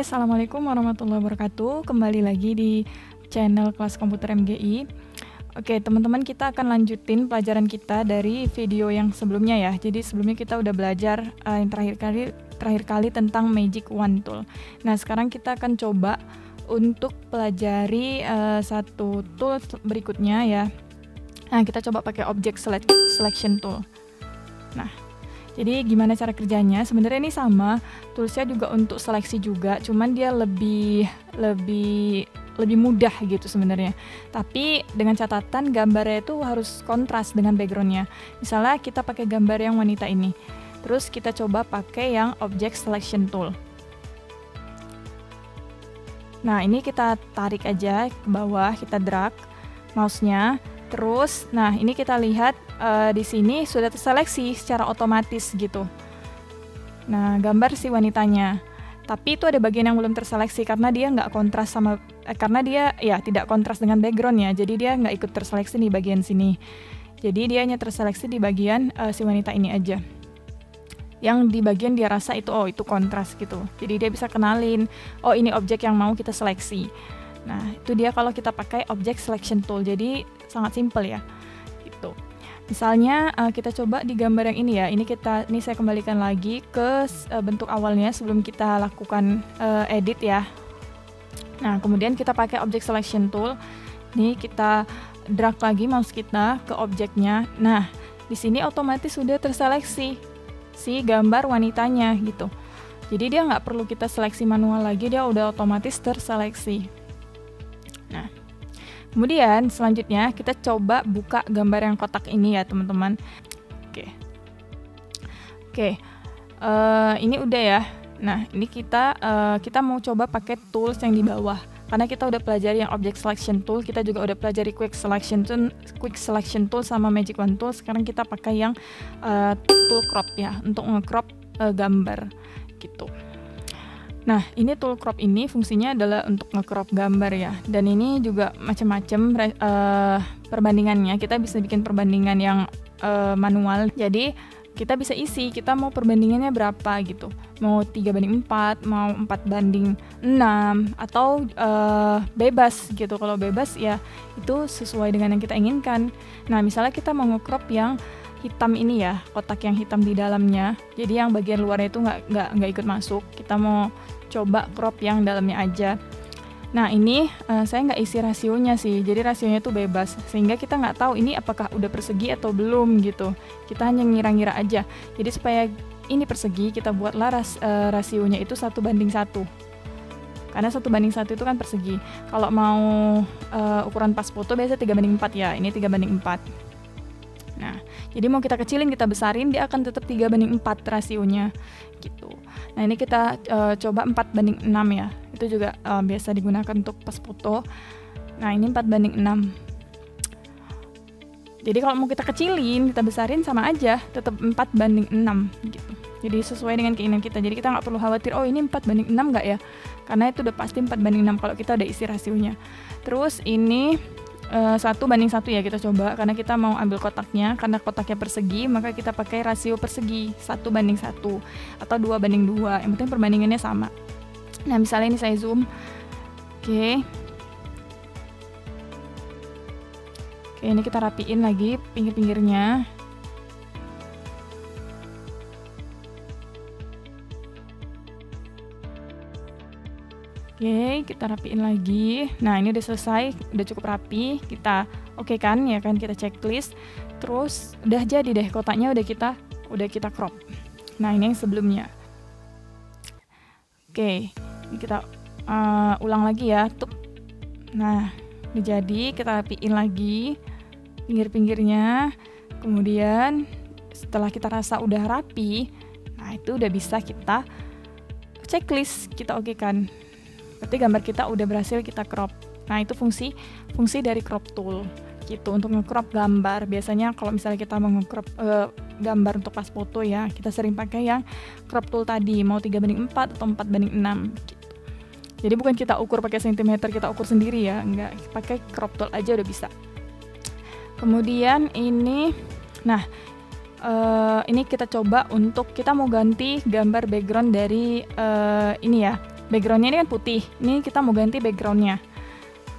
Assalamualaikum warahmatullahi wabarakatuh. Kembali lagi di channel kelas komputer MGI. Oke, teman-teman, kita akan lanjutin pelajaran kita dari video yang sebelumnya ya. Jadi sebelumnya kita udah belajar yang terakhir kali tentang Magic Wand Tool. Nah, sekarang kita akan coba untuk pelajari satu tool berikutnya ya. Nah, kita coba pakai Object Selection Tool. Nah, jadi gimana cara kerjanya? Sebenarnya ini sama, toolsnya juga untuk seleksi juga, cuman dia lebih mudah gitu sebenarnya. Tapi dengan catatan gambarnya itu harus kontras dengan backgroundnya. Misalnya kita pakai gambar yang wanita ini, terus kita coba pakai yang Object Selection Tool. Nah, ini kita tarik aja ke bawah, kita drag mouse-nya. Terus, nah ini kita lihat di sini sudah terseleksi secara otomatis gitu. Nah, gambar si wanitanya. Tapi itu ada bagian yang belum terseleksi karena dia nggak kontras karena dia ya tidak kontras dengan backgroundnya. Jadi dia nggak ikut terseleksi di bagian sini. Jadi dia hanya terseleksi di bagian si wanita ini aja. Yang di bagian dia rasa itu itu kontras gitu. Jadi dia bisa kenalin, oh ini objek yang mau kita seleksi. Nah, itu dia kalau kita pakai Object Selection Tool. Jadi sangat simple ya. Gitu. Misalnya kita coba di gambar yang ini ya. Ini saya kembalikan lagi ke bentuk awalnya sebelum kita lakukan edit ya. Nah, kemudian kita pakai Object Selection Tool. Ini kita drag lagi mouse kita ke objeknya. Nah, di sini otomatis sudah terseleksi si gambar wanitanya gitu. Jadi dia nggak perlu kita seleksi manual lagi, dia udah otomatis terseleksi. Nah, kemudian selanjutnya kita coba buka gambar yang kotak ini ya teman-teman. Oke, ini udah ya. Nah, ini kita mau coba pakai tools yang di bawah. Karena kita udah pelajari yang Object Selection Tool, kita juga udah pelajari Quick Selection Tool sama Magic Wand Tool. Sekarang kita pakai yang tool crop ya, untuk nge-crop gambar gitu. Nah, ini tool crop ini fungsinya adalah untuk nge-crop gambar ya. Dan ini juga macam-macam perbandingannya. Kita bisa bikin perbandingan yang manual. Jadi, kita bisa isi, kita mau perbandingannya berapa gitu. Mau 3:4, mau 4:6, atau bebas gitu. Kalau bebas ya itu sesuai dengan yang kita inginkan. Nah, misalnya kita mau nge-crop yang hitam ini ya, kotak yang hitam di dalamnya. Jadi yang bagian luarnya itu nggak ikut masuk. Kita mau coba crop yang dalamnya aja. Nah, ini saya nggak isi rasionya sih. Jadi rasionya itu bebas, sehingga kita nggak tahu ini apakah udah persegi atau belum gitu. Kita hanya ngira-ngira aja. Jadi supaya ini persegi, kita buatlah rasionya itu 1:1. Karena 1:1 itu kan persegi. Kalau mau ukuran pas foto biasanya 3:4 ya. Ini 3:4. Nah, jadi mau kita kecilin, kita besarin, dia akan tetap 3:4 rasionya gitu. Nah, ini kita coba 4:6 ya. Itu juga biasa digunakan untuk pas foto. Nah, ini 4:6. Jadi kalau mau kita kecilin, kita besarin sama aja, tetap 4:6 gitu. Jadi sesuai dengan keinginan kita. Jadi kita nggak perlu khawatir, oh ini 4:6 nggak ya? Karena itu udah pasti 4:6 kalau kita udah isi rasionya. Terus ini 1:1 ya kita coba, karena kita mau ambil kotaknya. Karena kotaknya persegi, maka kita pakai rasio persegi 1:1 atau 2:2. Yang penting perbandingannya sama. Nah, misalnya ini saya zoom. Oke, ini kita rapiin lagi pinggir-pinggirnya. Oke, kita rapiin lagi. Nah, ini udah selesai, udah cukup rapi. Kita oke kan, ya kan, kita checklist. Terus udah jadi deh kotaknya, udah kita crop. Nah, ini yang sebelumnya. Oke, ini kita ulang lagi ya. Nah, udah jadi, kita rapiin lagi pinggir-pinggirnya. Kemudian setelah kita rasa udah rapi, nah itu udah bisa kita checklist, kita oke kan. Berarti gambar kita udah berhasil kita crop. Nah, itu fungsi dari crop tool gitu, untuk nge-crop gambar. Biasanya kalau misalnya kita mau nge-crop gambar untuk pas foto ya, kita sering pakai yang crop tool tadi, mau 3:4 atau 4:6 gitu. Jadi bukan kita ukur pakai sentimeter, kita ukur sendiri ya, enggak, pakai crop tool aja udah bisa. Kemudian ini, nah ini kita coba untuk kita mau ganti gambar background dari ini ya, backgroundnya ini kan putih, ini kita mau ganti backgroundnya.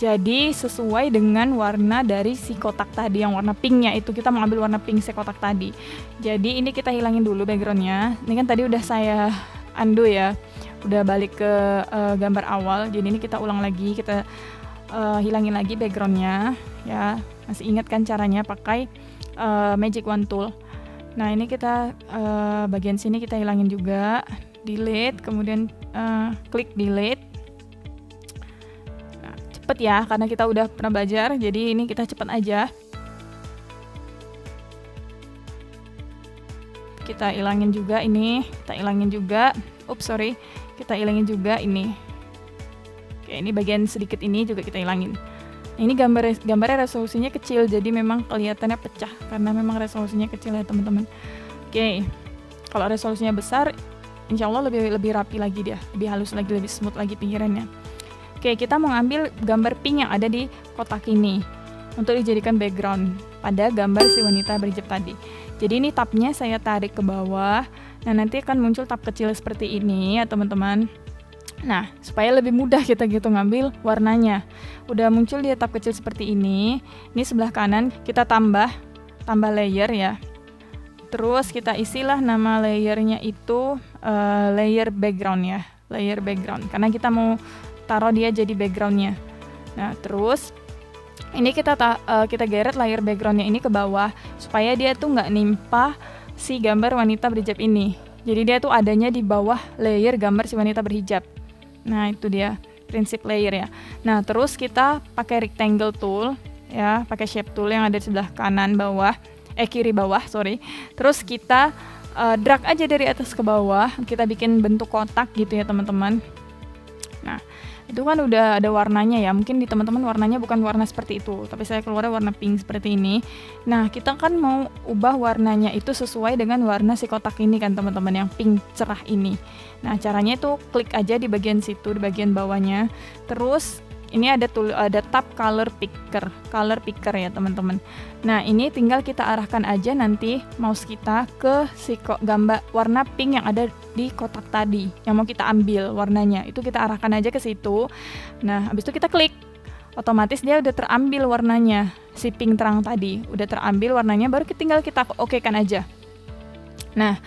Jadi sesuai dengan warna dari si kotak tadi, yang warna pinknya itu kita mau ambil warna pink si kotak tadi. Jadi ini kita hilangin dulu backgroundnya. Ini kan tadi udah saya undo ya, udah balik ke gambar awal. Jadi ini kita ulang lagi, kita hilangin lagi backgroundnya ya. Masih ingat kan caranya pakai Magic Wand Tool. Nah ini kita bagian sini kita hilangin juga, delete, kemudian klik delete. Nah, cepet ya karena kita udah pernah belajar, jadi ini kita cepet aja. Kita hilangin juga ini, kita hilangin juga, kita hilangin juga ini. Oke, ini bagian sedikit ini juga kita hilangin. Ini gambarnya resolusinya kecil, jadi memang kelihatannya pecah karena memang resolusinya kecil ya teman-teman. Oke, kalau resolusinya besar, insya Allah lebih rapi lagi dia, lebih halus lagi, lebih smooth lagi pinggirannya. Oke, kita mau ngambil gambar pink yang ada di kotak ini untuk dijadikan background pada gambar si wanita berhijab tadi. Jadi ini tabnya saya tarik ke bawah. Nah nanti akan muncul tab kecil seperti ini ya teman-teman. Nah, supaya lebih mudah kita gitu ngambil warnanya. Udah muncul di tab kecil seperti ini. Ini sebelah kanan kita tambah layer ya. Terus kita isilah nama layernya itu layer background ya. Layer background. Karena kita mau taruh dia jadi backgroundnya. Nah, terus ini kita geret layer backgroundnya ini ke bawah supaya dia tuh nggak nimpa si gambar wanita berhijab ini. Jadi dia tuh adanya di bawah layer gambar si wanita berhijab. Nah itu dia prinsip layer ya. Nah terus kita pakai rectangle tool ya, pakai shape tool yang ada di sebelah kanan bawah, kiri bawah sorry. Terus kita drag aja dari atas ke bawah, kita bikin bentuk kotak gitu ya teman-teman. Nah itu kan udah ada warnanya ya, mungkin di teman-teman warnanya bukan warna seperti itu, tapi saya keluarnya warna pink seperti ini. Nah kita kan mau ubah warnanya itu sesuai dengan warna si kotak ini kan teman-teman, yang pink cerah ini. Nah caranya itu klik aja di bagian situ, di bagian bawahnya. Terus ini ada tab color picker ya teman-teman. Nah ini tinggal kita arahkan aja nanti mouse kita ke si gambar warna pink yang ada di kotak tadi yang mau kita ambil warnanya, itu kita arahkan aja ke situ. Nah habis itu kita klik, otomatis dia udah terambil warnanya, si pink terang tadi udah terambil warnanya, baru tinggal kita oke kan aja. Nah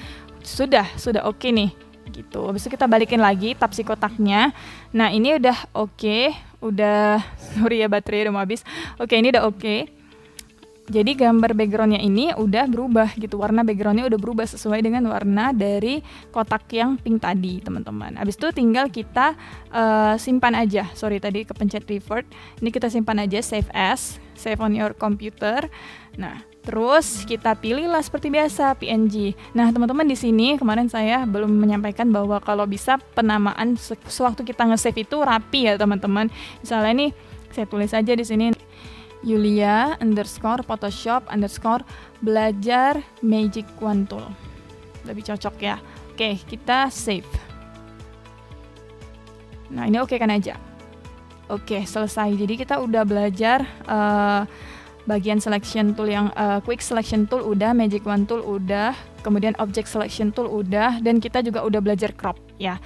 sudah oke nih gitu. Habis itu kita balikin lagi tab si kotaknya. Nah ini udah oke, udah sorry ya baterai udah mau habis. Oke ini udah oke. Jadi gambar backgroundnya ini udah berubah gitu, warna backgroundnya udah berubah sesuai dengan warna dari kotak yang pink tadi teman-teman. Habis itu tinggal kita simpan aja. Sorry tadi kepencet revert. Ini kita simpan aja, save as, save on your computer. Nah terus kita pilihlah seperti biasa PNG. Nah teman-teman di sini kemarin saya belum menyampaikan bahwa kalau bisa penamaan sewaktu kita nge-save itu rapi ya teman-teman. Misalnya nih saya tulis aja di sini Yulia_Photoshop_belajar Magic Wand Tool. Lebih cocok ya. Oke kita save. Nah ini oke kan aja. Oke selesai. Jadi kita udah belajar bagian selection tool yang quick selection tool udah, magic wand tool udah, kemudian object selection tool udah, dan kita juga udah belajar crop ya.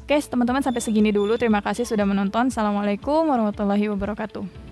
Oke teman-teman sampai segini dulu, terima kasih sudah menonton. Assalamualaikum warahmatullahi wabarakatuh.